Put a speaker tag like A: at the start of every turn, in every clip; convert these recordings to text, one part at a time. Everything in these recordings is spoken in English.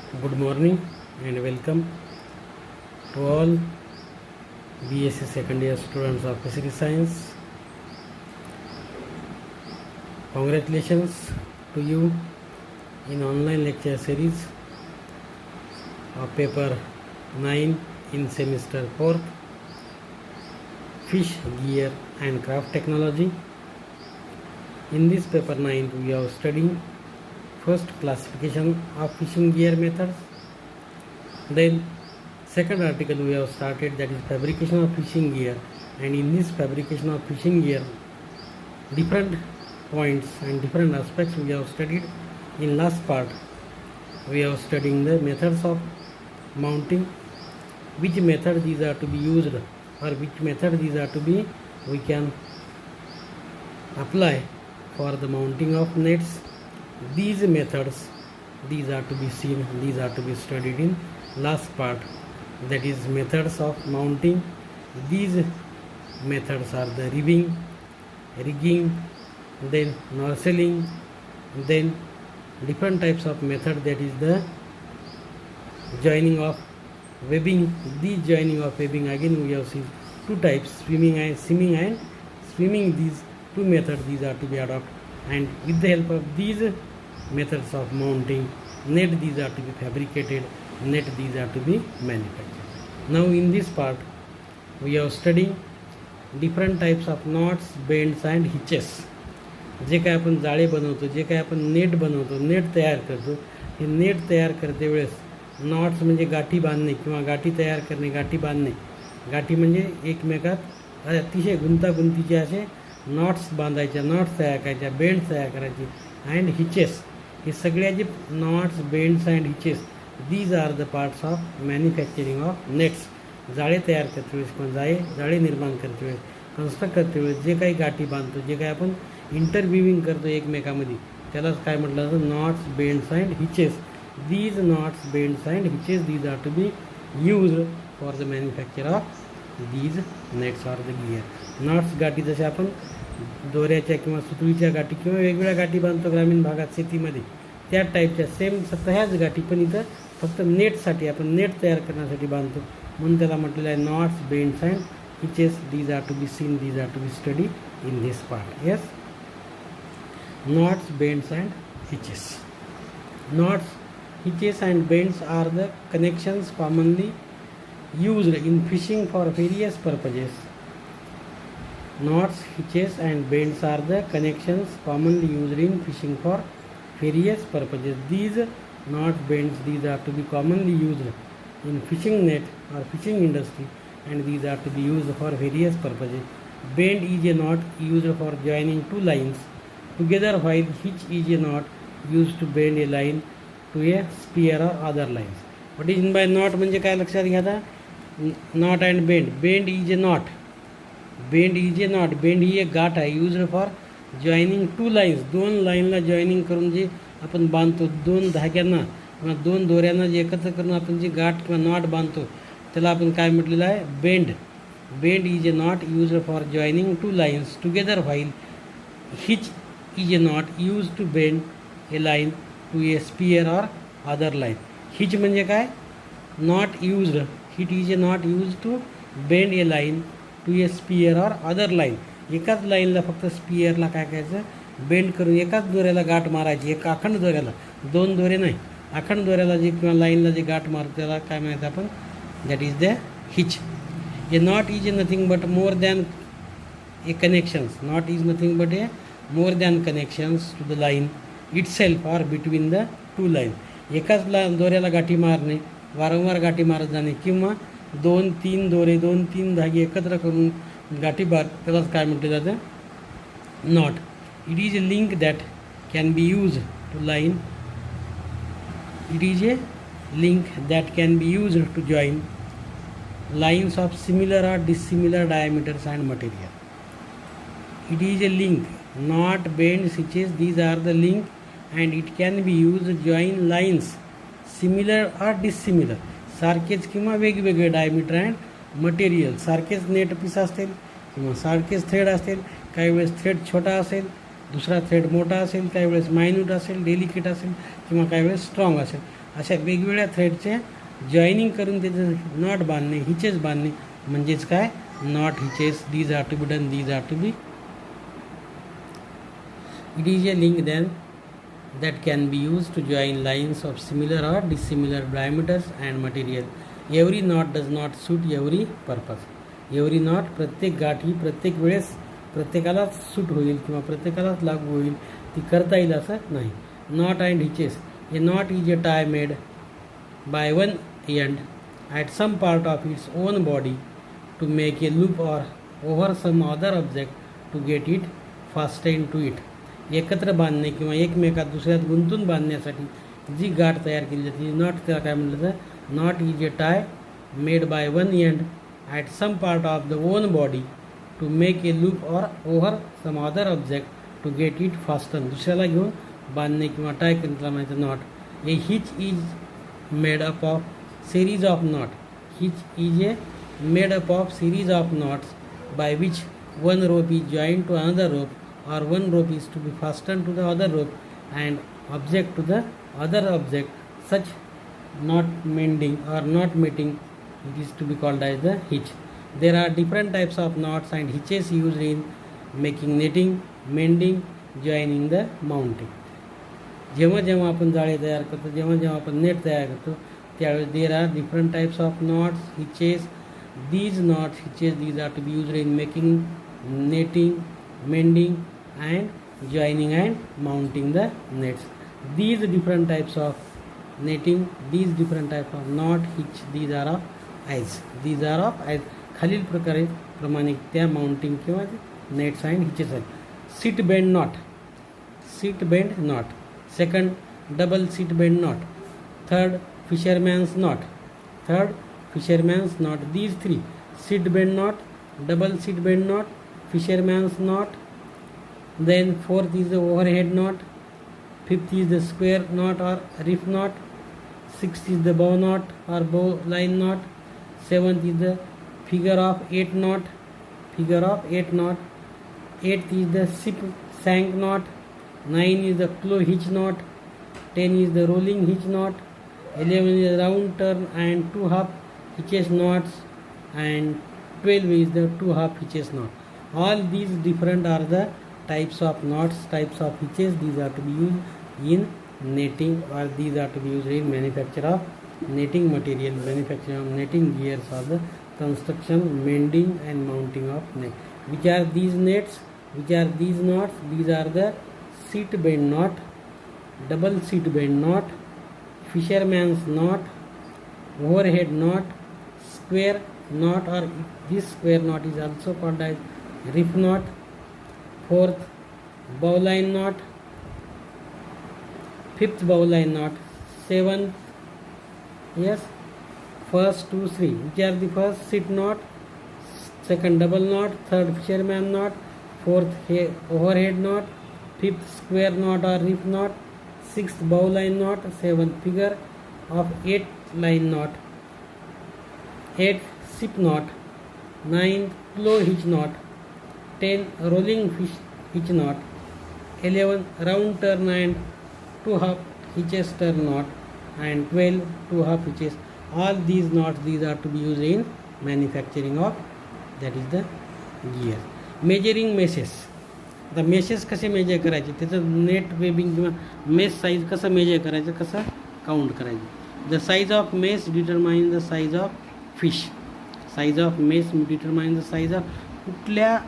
A: Good morning and welcome to all BSc second year students of Physics Science. Congratulations to you in online lecture series of paper 9 in semester 4th, Fish, Gear and Craft Technology. In this paper 9 we are studying first classification of fishing gear methods, then second article we have started, that is fabrication of fishing gear, and in this fabrication of fishing gear different points and different aspects we have studied. In last part we are studying the methods of mounting, which method these are to be used or which method these are to be we can apply for the mounting of nets. These methods, these are to be seen, these are to be studied in last part, that is methods of mounting. These methods are the ribbing, rigging, then nozzling, then different types of method, that is the joining of webbing. These joining of webbing, again we have seen two types, swimming and swimming. These two methods these are to be adopted, and with the help of these methods of mounting net, these are to be fabricated, net these are to be manufactured. Now in this part we are studying different types of knots, bends and hitches. जे काय आपण जाळे बनवतो, जे काय आपण net बनवतो, net तयार करतो, हे net तयार करते वेळेस नॉट्स म्हणजे गाठी बांधणे किंवा गाठी तयार करणे, गाठी बांधणे. गाठी म्हणजे एकमेकात अतिशय गुंतागुंतीचे असे नॉट्स बांधायच्या, नॉट्स तयार करायच्या, बेंड्स तयार करायचे, अँड हिचेस. हे सगळ्याचे knots, bends and hitches, these are the parts of manufacturing of nets. जाळे तयार करते वेळेस किंवा जाळे निर्माण करते वेळेस, कन्स्ट्रक्ट करते वेळेस जे काही गाठी बांधतो, जे काही आपण इंटरव्ह्यूविंग करतो एकमेकामध्ये, त्यालाच काय म्हटलं जातं, knots, bends and hitches. These knots, bends and hitches these are to be use for the manufacture of these nets or the gear. Knots गाठी जसे आपण दोऱ्याच्या किंवा सुतळीच्या गाठी किंवा वेगवेगळ्या गाठी बांधतो ग्रामीण भागात शेतीमध्ये, त्या टाईपच्या सेम ह्याच गाठी, पण इथं फक्त नेटसाठी आपण नेट तयार करण्यासाठी बांधतो, म्हणून त्याला म्हटलेलं आहे knots, bends and hitches. These are to be seen, these are to be study in this part. Yes, knots, bends and hitches. Knots, hitches and bends are the connections commonly used in fishing for various purposes. Knots, hitches and bends are the connections commonly used in fishing for various purposes. These knots, bends, these are to be commonly used in fishing net or fishing industry, and these are to be used for various purposes. Bend is a knot used for joining two lines together, while hitch is a knot used to bend a line to a spear or other lines. What is meant by knot म्हणजे काय लक्षात घ्या आता, knot and bend. Bend is a knot, bend is a knot, bend ही एक गाठ आहे, used for joining two lines, दोन लाईनला joining करून जे आपण बांधतो, दोन धाग्यांना किंवा दोन दोऱ्यांना जे एकत्र करून आपण जी गाठ किंवा नॉट बांधतो, त्याला आपण काय म्हटलेलं आहे, bend. Bend is a knot used for joining two lines together, while hitch is a knot used to bend a line to a spear or other line. Hitch म्हणजे काय, not used. Hitch is a knot used to bend a line to a spear or other line. एकाच लाईनला फक्त स्पियरला काय करायचं, bend करून एकाच दोऱ्याला गाठ मारायची, एक अखंड दोऱ्याला, दोन दोरे नाही, अखंड दोऱ्याला जे किंवा लाईनला जे गाठ मारतो त्याला काय म्हणायचं आपण, that is the hitch. A knot is nothing but more than A connections. Not is nothing but A more than connections to the line itself or between the two lines. एकाच दोऱ्याला गाठी मारणे, वारंवार गाठी मारत जाणे, किंवा दोन तीन दोरे, दोन तीन धागे एकत्र करून गाठी मार, त्यालाच काय म्हटलं जातं, knot. It is a link that can be use to line. It is a link that can be use to join lines of similar or dissimilar diameters and material. It is a link, knot, bends, hitches, these are the link, and it can be used to join lines similar or dissimilar, सारखेच किंवा वेगवेगळे diameter and material. सारखेच net piece असतील किंवा सारखेच thread असतील, काही वेळेस थ्रेड छोटा असेल, दुसरा थ्रेड मोठा असेल, काही वेळेस मायन्यूट असेल, डेलिकेट असेल, किंवा काही वेळेस स्ट्रॉंग असेल, अशा वेगवेगळ्या थ्रेडचे जॉईनिंग करून त्याचं नॉट बांधणे, हिचेस बांधणे म्हणजेच काय, knot hitches. These are to be done, these are to be. It is a link then that can be used to join lines of similar or dissimilar diameters and material. Every knot does not suit every purpose. Every knot प्रत्येक गाठ ही प्रत्येक वेळेस प्रत्येकालाच suit होईल किंवा प्रत्येकालाच लागू होईल, ती करता येईल असं नाही. Knot and hitches. A knot is a tie made by one end at some part of its own body to make a loop or over some other object to get it fastened to it. एकत्र बांधणे किंवा एकमेकात दुसऱ्यात गुंतून बांधण्यासाठी जी गाठ तयार केली जाते not, त्याला काय म्हटलं तर knot is a tie made by one end at some part of the own body to make a loop or over some other object to get it fasten. दुसऱ्याला घेऊन बांधणे किंवा टाय करण्याला म्हणायचं knot. A hitch is made up of series of knot. Hitch is a made up of series of knots by which one rope is joined to another rope or one rope is to be fastened to the other rope and object to the other object. Such knot mending or knot mating, it is to be called as the hitch. There are different types of knots and hitches used in making knitting, mending, joining the mounting. जेव्हा जेव्हा आपण जाळे तयार करतो, जेव्हा जेव्हा आपण net तयार करतो, त्यावेळेस there are different types of knots, hitches. These knots, hitches, these are to be used in making, netting, mending and joining and mounting the nets. These different types of netting, these different types of knot, hitch, these are of eyes. These are of eyes. खालील प्रकारे प्रमाणे त्या mounting किंवा nets and हिचेस आहेत. Seat bend not, seat bend not. Second, double seat bend not. Third, fisherman's knot. Third, fisherman's knot. These three: seat bend knot, double seat bend knot, fisherman's knot. Then fourth is the overhead knot. Fifth is the square knot or reef knot. Sixth is the bow knot or bow line knot. Seventh is the figure of eight knot. Figure of eight knot. Eighth is the ship sank knot. 9 is the claw hitch knot. 10 is the rolling hitch knot. 11 is round turn and 2 half hitches knots, and 12 is the 2 half hitches knot. All these different are the types of knots, types of hitches. These are to be used in netting, or these are to be used in manufacture of netting material, manufacture of netting gears, or the construction, mending and mounting of net. Which are these nets? Which are these knots? These are the seat bend knot, double seat bend knot, fisherman's knot, overhead knot, square knot, or this square knot is also called as reef knot. Fourth, bowline knot. Fifth, bowline knot. Seventh, yes, first 2, 3. Which are the first? Seat knot, second double knot, third fisherman knot, fourth overhead knot, fifth square knot or reef knot, sixth bowline knot, seventh figure of 8 line knot, 8th ship knot, 9th claw hitch knot, 10 rolling hitch knot, 11 round turn and 2 half hitches turn knot, and 12 2 half hitches. All these knots, these are to be used in manufacturing of, that is the gear. Measuring meshes. आता meshes कसे major करायचे, त्याचं net webbing किंवा mesh size कसं major करायचं, कसं count करायचं. The size of mesh determine the size of fish. Size of mesh determine the size of, कुठल्या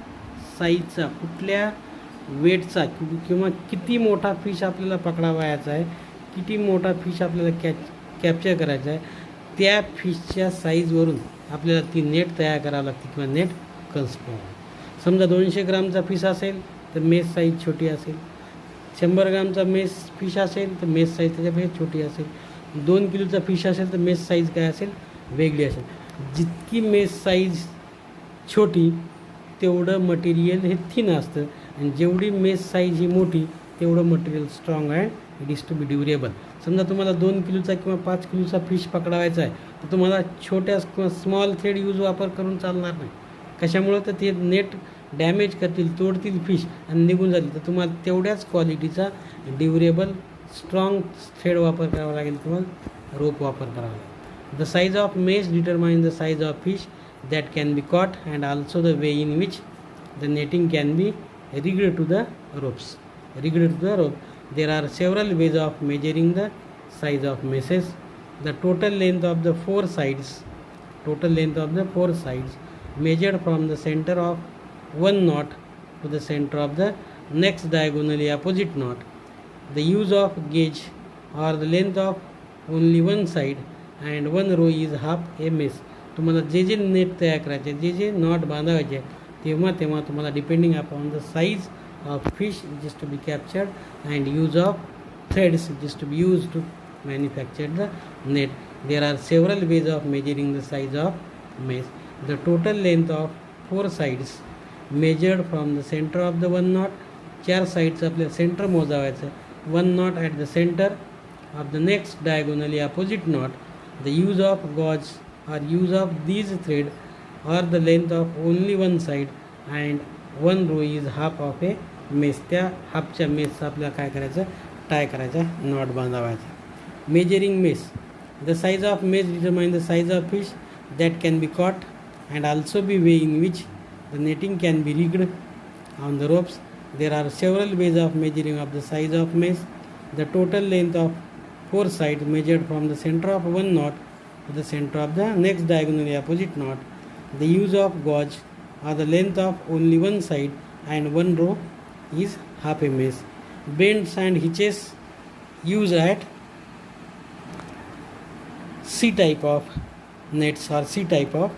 A: साईजचा, कुठल्या वेटचा किंवा किती मोठा फिश आपल्याला पकडावयाचा आहे, किती मोठा फिश आपल्याला कॅप्चर करायचा आहे, त्या फिशच्या साईजवरून आपल्याला ती नेट तयार करावी लागते किंवा नेट कन्स्ट्रक्ट. समजा 200 ग्रामचा फिश असेल तर मेस साईज छोटी असेल, 100 ग्रामचा मेस फिश असेल तर मेस साईज त्याच्यापेक्षा छोटी असेल, 2 किलोचा फिश असेल तर मेस साईज काय असेल, वेगळी असेल. जितकी मेस साईज छोटी तेवढं मटेरियल हे थिन असतं, आणि जेवढी मेस साईज ही मोठी तेवढं material strong and it is to be durable. समजा तुम्हाला 2 किलोचा किंवा 5 किलोचा फिश पकडावायचा आहे तर तुम्हाला छोट्या किंवा स्मॉल थ्रेड वापर करून चालणार नाही. कशामुळं तर ते नेट डॅमेज करतील, तोडतील फिश आणि निघून जातील. तर तुम्हाला तेवढ्याच क्वालिटीचा ड्युरेबल स्ट्रॉंग थ्रेड वापर करावा लागेल किंवा रोप वापर करावा लागेल. The size of mesh determine the size of fish that can be caught and also the way in which the netting can be rigged to the ropes. Rigged to the rope. There are several ways of measuring the size of meshes. The total length of the four sides measured from the center of one knot to the center of the next diagonally opposite knot. The use of gauge or the length of only one side and one row is half a mesh. तुम्हाला जे net तयार करायचे, जे not बांधायचे, तेव्हा तुम्हाला depending upon the size of fish is to be captured and use of threads is to be use to manufacture the net. There are several ways of measuring the size of mesh. The total length of four sides measured from the centre of the one knot. 4 sides आपल्याला centre मोजावायचं. One knot at the centre of the next diagonally opposite knot. The use of gauge or use of these thread or the length of only one side and one row is half of a mesh. त्या हाफच्या मेशचा आपल्याला काय करायचं, tie करायचा, knot बांधावायचा. Measuring mesh. The size of mesh determine the size of fish that can be caught and also be way in which the netting can be rigged on the ropes. There are several ways of measuring of the size of mesh. The total length of four sides measured from the center of one knot to the center of the next diagonally opposite knot. The use of gauge or the length of only one side and one row is half a mesh. Bends and hitches used at C type of nets or C type of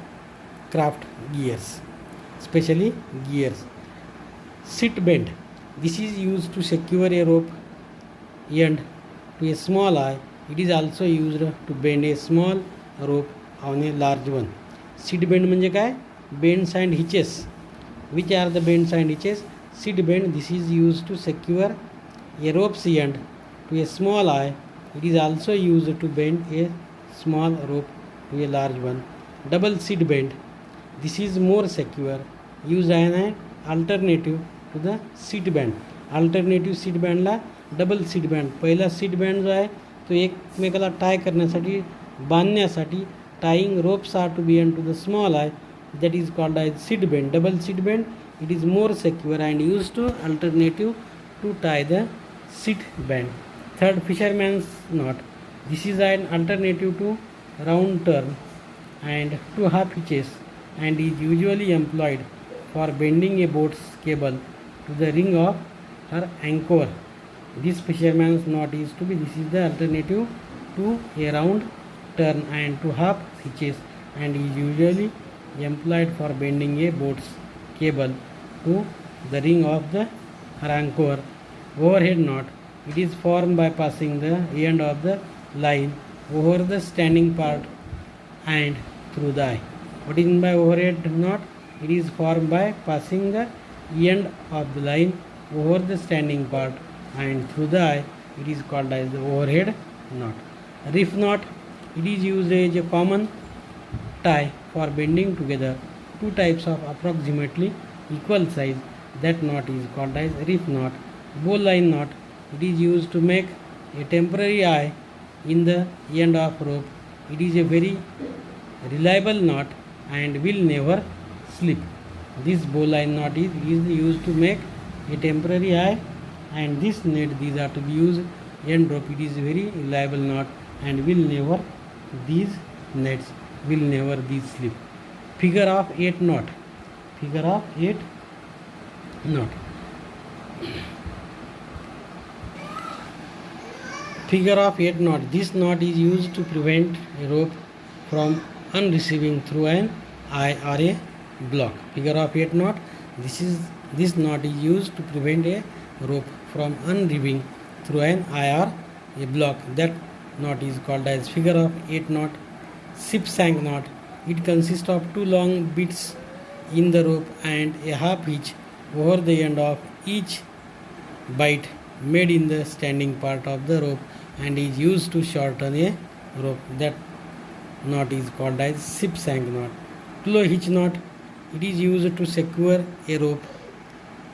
A: craft gears, especially gears. Sit bend. This is used to secure a rope end to a small eye. It is also used to bend a small rope on a large one. Seat bend म्हणजे काय? Bends and hitches. Which are the bends and hitches? Seat bend. This is used to secure a rope's end to a small eye. It is also used to bend a small rope to a large one. Double seat bend. This is more secure. Used as an alternative to the seat bend. Alternative seat band ला double seat band. पहिला seat band जो आहे तो एकमेकाला tie करण्यासाठी, बांधण्यासाठी, tying ropes are to be end to the small eye, that is called as seat bend. Double seat bend. It is more secure and use to alternative to tie the seat band. Third, fisherman's knot. This is an alternative to round turn and two half hitches and is usually employed for bending A boats cable to the ring of her अँकोर. This fisherman's knot is to be, this is the alternative to a round turn and to half hitches and is usually employed for bending a boat's cable to the ring of the anchor. Overhead knot. It is formed by passing the end of the line over the standing part and through the eye. What is meant by overhead knot? It is formed by passing the end of the line over the standing part and through the eye. It is called as the overhead knot. Reef knot. It is used as a common tie for bending together two types of approximately equal size. That knot is called as reef knot. Bowline knot. It is used to make a temporary eye in the end of rope. It is a very reliable knot and will never slip. This bowline knot is used to make a temporary eye and this net, these are to be used end rope. It is a very reliable knot and will never, these nets will never these slip. Figure of 8 knot. Figure of 8 knot. Figure of 8 knot. This knot is used to prevent a rope from unreceiving through an eye or a block. Figure of 8 knot. This knot is used to prevent a rope from unreeving through an eye or a block. That knot is called as figure of 8 knot. Ship shank knot. It consists of two long bits in the rope and a half hitch over the end of each bite made in the standing part of the rope and is used to shorten a rope. That knot is called as ship shank knot. Claw hitch knot. It is used to secure a rope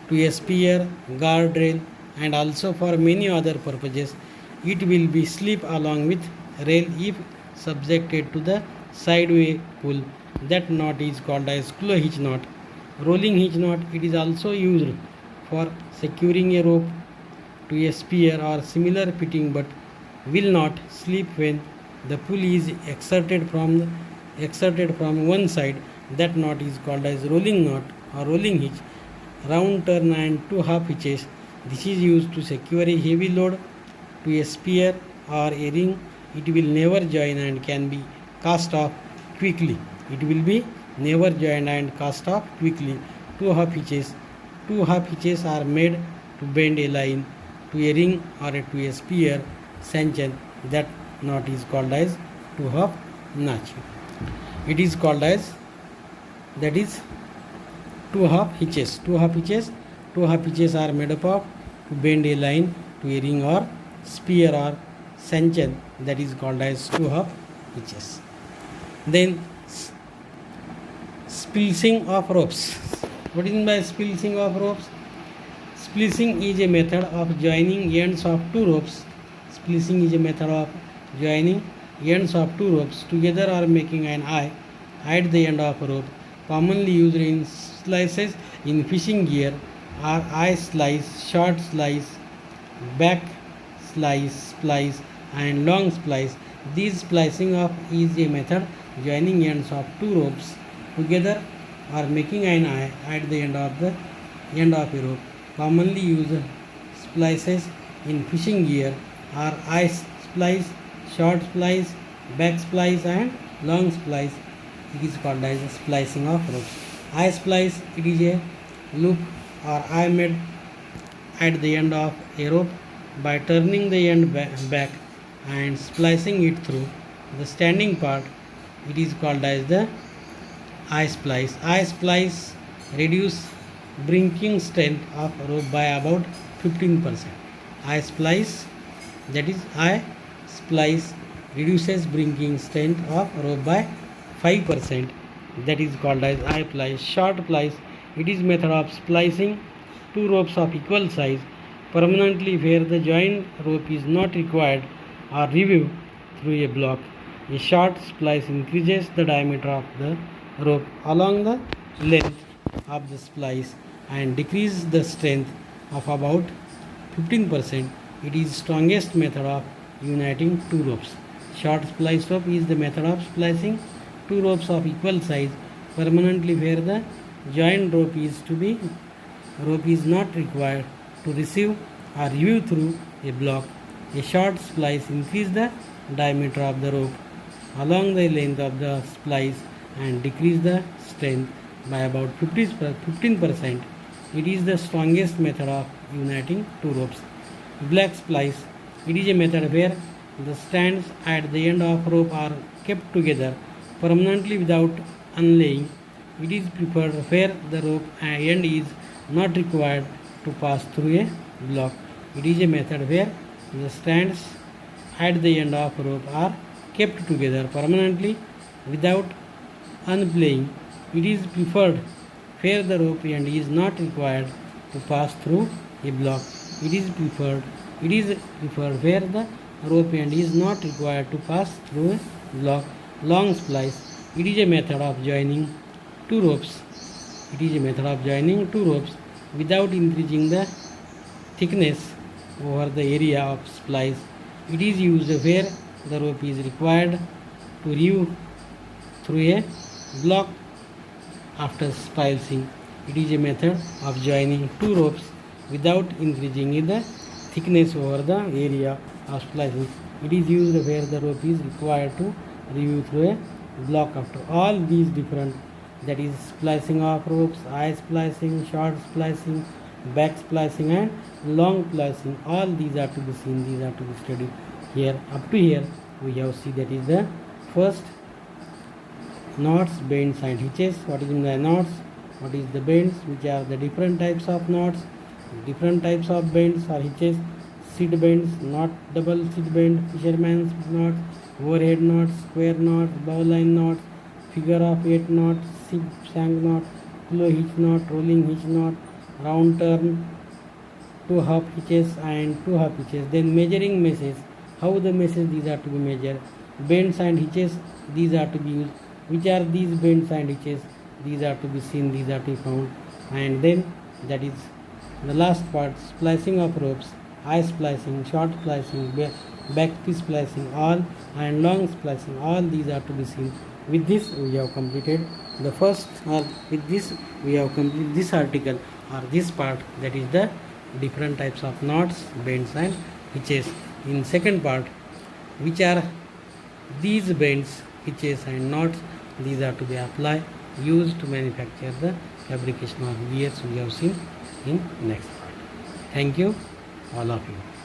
A: to a spear, guardrail and also for many other purposes. it will be slip along with rail if subjected to the sideway pull. That knot is called as claw hitch knot. Rolling hitch knot, it is also used for securing a rope to a spear or similar fitting, but will not slip when the pull is exerted from one side. That knot is called as rolling knot or rolling hitch. Round turn and 2 half hitches. This is used to secure a heavy load to a spear or a ring. It will never join and can be cast off quickly. It will be never joined and cast off quickly. 2 half hitches. 2 half hitches are made to bend a line to a ring or to a spear stanchion. That knot is called as 2 half notch. It is called as, that is, 2 half hitches. 2 half hitches. 2 half hitches are made up of to bend a line to a ring or spear or stanchion. That is called as 2 half hitches. Then splicing of ropes. What is meant by splicing of ropes? Splicing is a method of joining ends of 2 ropes. Splicing is a method of joining ends of 2 ropes together or making an eye at the end of a rope. Commonly used in slices in fishing gear are eye slice, short slice, back splice and long splice. This splicing of is a method joining ends of 2 ropes together or making an eye at the end of a rope. Commonly used splices in fishing gear are eye splice, short splice, back splice and long splice. It is called as splicing of ropes. Eye splice, it is a loop or eye made at the end of a rope by turning the end back and splicing it through the standing part. It is called as the eye splice. Eye splice reduce brinking strength of rope by about 15%. Eye splice, that is eye splice, reduces brinking strength of rope by 5%. That is called as eye splice. Short splice, it is method of splicing 2 ropes of equal size permanently where the joined rope is not required or removed through a block. A short splice increases the diameter of the rope along the length of the splice and decreases the strength of about 15%. It is strongest method of uniting 2 ropes. Short splice rope is the method of splicing 2 ropes of equal size permanently where the joined rope is not required to receive or remove through a block. A short splice increases the diameter of the rope along the length of the splice and decrease the strength by about 15%. It is the strongest method of uniting 2 ropes. Black splice, it is a method where the strands at the end of rope are kept together permanently without unlaying. It is preferred where the rope end is not required to pass through a block. It is a method where the strands at the end of rope are kept together permanently without unplaying. It is preferred where the rope end is not required to pass through a block. It is preferred where the rope end is not required to pass through a block. Long splice, it is a method of joining 2 ropes. It is a method of joining 2 ropes without increasing the thickness over the area of splice. It is used where the rope is required to remove through a block after splicing. It is a method of joining 2 ropes without increasing the thickness over the area of splicing. It is used where the rope is required to remove through a block after all these different, that is splicing of ropes, eye splicing, short splicing, back splicing and long splicing. All these are to be seen, these are to be studied here. Up to here we have seen, that is the first knots, bends and hitches. What is in the knots, what is the bends, which are the different types of knots, different types of bends or hitches. Seed bends, knot, double seed bend, fisherman's knot, overhead knot, square knot, bowline knot, figure of 8 knot, ship shank knot, claw hitch knot, rolling hitch knot, round turn, 2 half hitches and 2 half hitches. Then measuring meshes, how the meshes these are to be measured, bends and hitches these are to be used, which are these bends and hitches these are to be seen, these are to be found. And then that is the last part, splicing of ropes, high splicing, short splicing, back piece splicing, all and long splicing, all these are to be seen. With this we have completed the first, or with this we have completed this article or this part, that is the different types of knots, bends and hitches. In second part, which are these bends, hitches and knots, these are to be applied, used to manufacture the fabrication of gears, we have seen in next part. Thank you all of you.